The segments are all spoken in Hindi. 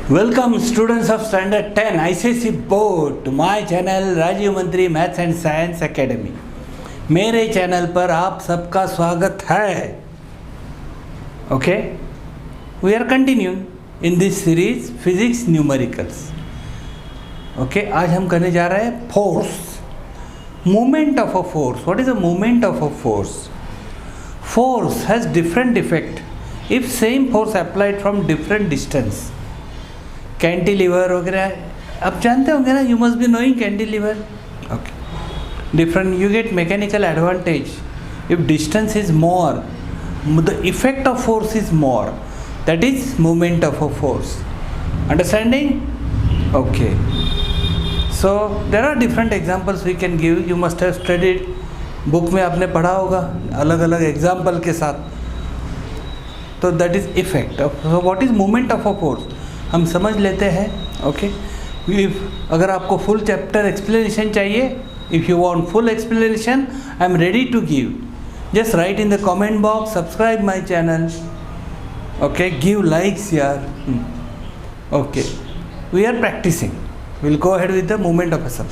Welcome students of standard 10 ICSE board to my channel Rajeev Mantri maths and science academy. मेरे चैनल पर आप सबका स्वागत है। Okay, we are continuing in this series physics numericals. Okay, आज हम करने जा रहे हैं force, movement of a force. What is a movement of a force? Force has different effect if same force applied from different distance. Cantilever वगैरह आप जानते होंगे ना, you must be knowing cantilever. Okay, different you get mechanical advantage if distance is more, the effect of force is more, that is movement of a force. Understanding? Okay, so there are different examples we can give. You must have studied, book में आपने पढ़ा होगा अलग अलग एग्जाम्पल के साथ। तो that is effect of, so what is movement of a force हम समझ लेते हैं। ओके, अगर आपको फुल चैप्टर एक्सप्लेनेशन चाहिए, if you want full explanation I am ready to give. Just write in the comment box, subscribe my channel, okay, give likes यार। Okay, we are practising, will go ahead with the movement of a sub.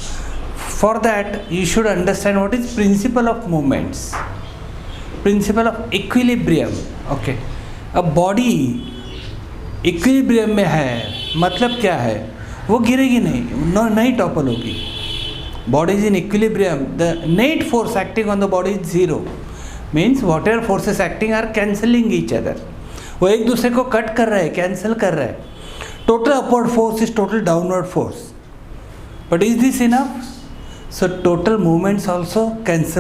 For that you should understand what is principle of movements, principle of equilibrium. Okay, अब बॉडी इक्विलिब्रियम में है, मतलब क्या है? वो गिरेगी नहीं, नहीं टॉपल होगी। Body is in equilibrium, the net force acting on the body is zero, means whatever forces acting are cancelling each other. वो एक दूसरे को कट कर रहे हैं, कैंसिल कर रहे हैं। Total upward force is total downward force, but is this enough? So total movements also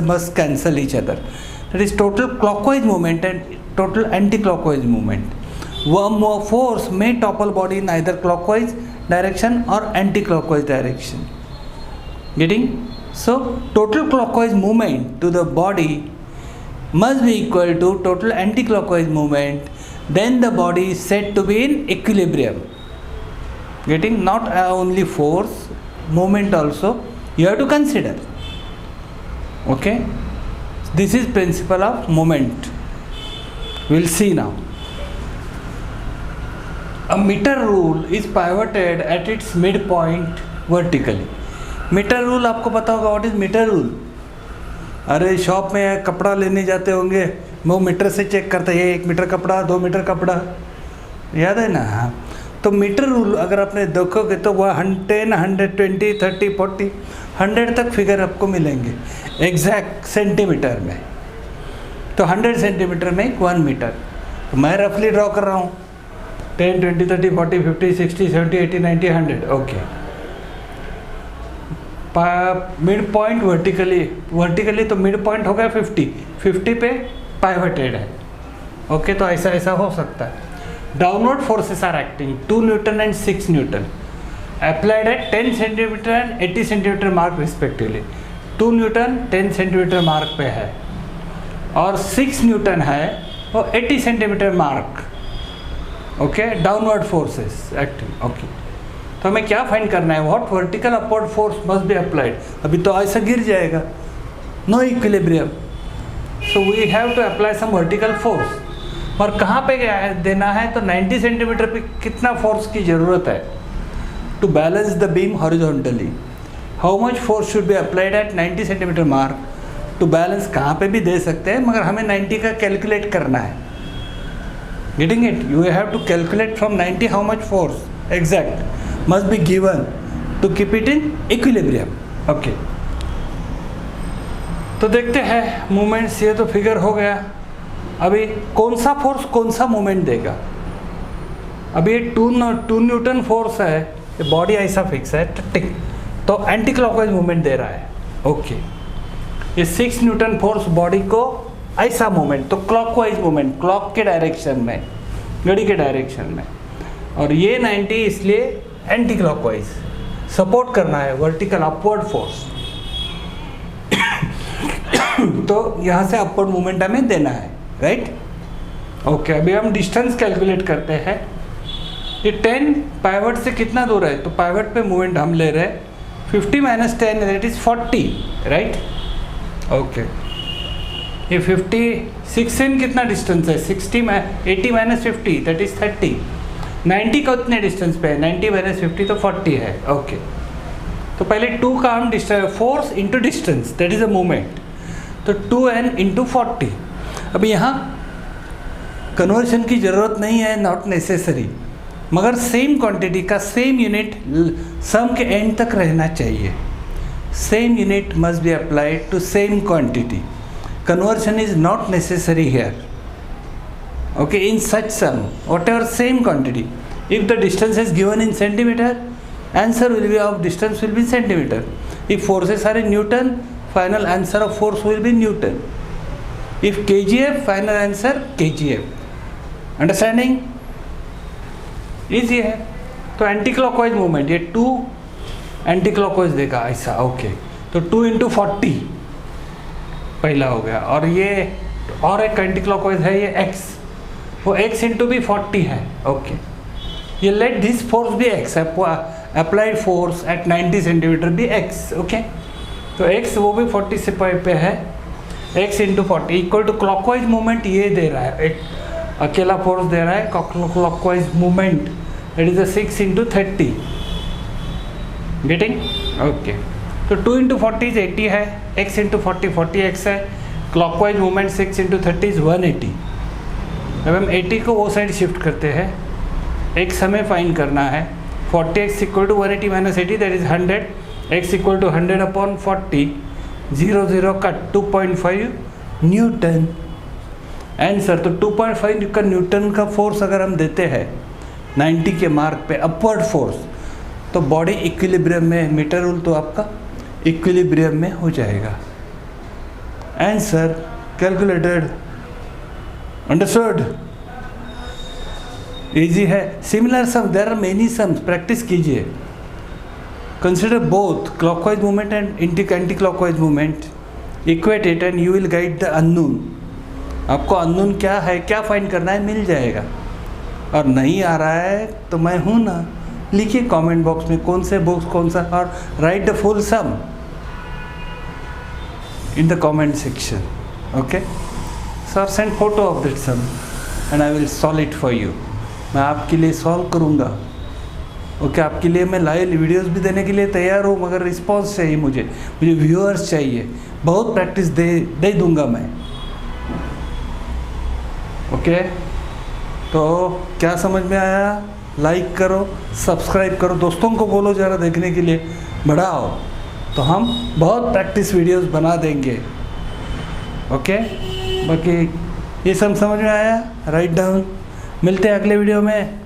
must cancel each other, that is total clockwise movement and total anti clockwise movement. One more force may topple body in either clockwise direction or anti-clockwise direction. Getting? So total clockwise movement to the body must be equal to total anti-clockwise movement. Then the body is said to be in equilibrium. Getting? Not only force, movement also you have to consider. Okay? This is principle of moment. We'll see now. A meter rule is pivoted at its midpoint vertically. Metre rule आपको पता होगा, व्हाट इज मीटर रूल? अरे शॉप में कपड़ा लेने जाते होंगे, वो मीटर से चेक करता है, ये 1 मीटर कपड़ा, 2 मीटर कपड़ा, याद है ना? हाँ, तो मीटर रूल अगर आपने देखोगे तो वह 10, 120, 30, 40, 100 तक फिगर आपको मिलेंगे एग्जैक्ट सेंटीमीटर में। तो 100 सेंटीमीटर में 1 मीटर। तो मैं रफली ड्रॉ कर रहा हूँ 10, 20, 30, 40, 50, 60, 70, 80, 90, 100। ओके, मिड पॉइंट वर्टिकली तो मिड पॉइंट हो गया 50 पे पाइवटेड है। ओके, तो ऐसा हो सकता है। Downward forces are acting 2 newton and 6 newton applied at 10 centimetre and 80 centimetre mark respectively. 2 newton 10 centimetre mark पे है और 6 न्यूटन है वो 80 centimetre mark. Okay, downward forces acting. Okay, तो हमें क्या फाइंड करना है? What vertical upward force must be applied. अभी तो ऐसा गिर जाएगा, no equilibrium, so we have to apply some vertical force. और कहाँ पे देना है? तो 90 सेंटीमीटर पे कितना फोर्स की ज़रूरत है to balance the beam horizontally? How much force should be applied at 90 centimetre mark to balance? कहाँ पे भी दे सकते हैं, मगर हमें 90 का कैलकुलेट करना है। Getting it? You have to calculate from 90 how much force exact must be given to keep it in equilibrium. Okay. तो देखते हैं मूवमेंट्स, ये तो फिगर हो गया। अभी कौन सा फोर्स कौन सा मूवमेंट देगा? अभी ये 2 न्यूटन फोर्स है, ये बॉडी ऐसा फिक्स है टिक, तो एंटी क्लॉकवाइज मूवमेंट दे रहा है। ओके, ये 6 न्यूटन फोर्स बॉडी को ऐसा मूवमेंट, तो क्लॉकवाइज मूवमेंट, क्लॉक के डायरेक्शन में, घड़ी के डायरेक्शन में। और ये 90 इसलिए एंटी क्लॉकवाइज सपोर्ट करना है वर्टिकल अपवर्ड फोर्स। तो यहाँ से अपवर्ड मूवमेंट हमें देना है, राइट? ओके, अभी हम डिस्टेंस कैलकुलेट करते हैं। ये 10 पाइवट से कितना दूर है? तो पाइवट पे मूवमेंट हम ले रहे हैं 50 - 10 दैट इज 40, राइट? ओके, ये 56 कितना डिस्टेंस है? 80 - 50 दैट इज 30। 90 का उतने डिस्टेंस पे है, 90 माइनस 50 तो 40 है। ओके, तो पहले 2 का हम force into distance that is a moment, तो 2n इंटू 40। अब यहाँ कन्वर्शन की ज़रूरत नहीं है, नॉट नेसेसरी, मगर सेम क्वांटिटी का सेम यूनिट सम के एंड तक रहना चाहिए। Same unit must be applied to same quantity, conversion is not necessary here. Okay, in such sum whatever same quantity, if the distance is given in centimeter, answer will be of distance will be centimeter. If forces are in Newton, final answer of force will be Newton. If kgf, final answer kgf. Understanding? easy है। तो एंटी क्लॉकवाइज मूवमेंट, ये 2 एंटी क्लॉकवाइज देगा ऐसा। ओके, तो 2 इंटू 40 पहला हो गया, और ये और एक एंटी क्लॉकवाइज है ये x, वो x इंटू भी 40 है। ओके, ये लेट दिस फोर्स भी x, applied force at 90 centimetre भी x। ओके, तो x वो भी 40 से पे है, x into 40 equal to clockwise movement ये दे रहा है, एक अकेला फोर्स दे रहा है clockwise movement, that is 6 into 30। Getting? Okay, तो 2 इंटू 40 इज 80 है, x इंटू 40 40x है, क्लॉकवाइज मूवमेंट 6 इंटू 30 इज 180। अब हम 80 को वो साइड शिफ्ट करते हैं, x हमें फाइंड करना है, 40x equal to 180 minus 80 that is 100, x equal to 100 upon 40, 0 0 cut 2.5 newton answer. तो 2.5 का न्यूटन का फोर्स अगर हम देते हैं 90 के मार्क पे अपवर्ड फोर्स, तो बॉडी इक्विलिब्रियम में, मीटर रूल तो आपका इक्विलिब्रियम में हो जाएगा। Answer calculated. अंडरस्टूड? इजी है। Similar sum, there are many sums, practice कीजिए। Consider both clockwise movement and anti clockwise movement, equate it and you will guide the unknown. आपको अननोन क्या है, क्या फाइंड करना है, मिल जाएगा। और नहीं आ रहा है तो मैं हूँ ना, लिखिए कमेंट बॉक्स में कौन से बॉक्स कौन सा, और write the full sum in the comment section. Okay, sir, send photo of that sum and I will solve it for you. मैं आपके लिए सॉल्व करूँगा। ओके, आपके लिए मैं लाइव वीडियोस भी देने के लिए तैयार हूँ, मगर रिस्पॉन्स चाहिए मुझे व्यूअर्स चाहिए। बहुत प्रैक्टिस दे दूँगा मैं। ओके, तो क्या समझ में आया? लाइक करो, सब्सक्राइब करो, दोस्तों को बोलो ज़रा देखने के लिए, बढ़ाओ, तो हम बहुत प्रैक्टिस वीडियोस बना देंगे। ओके, बाकी ये सब समझ में आया? Write down. मिलते हैं अगले वीडियो में।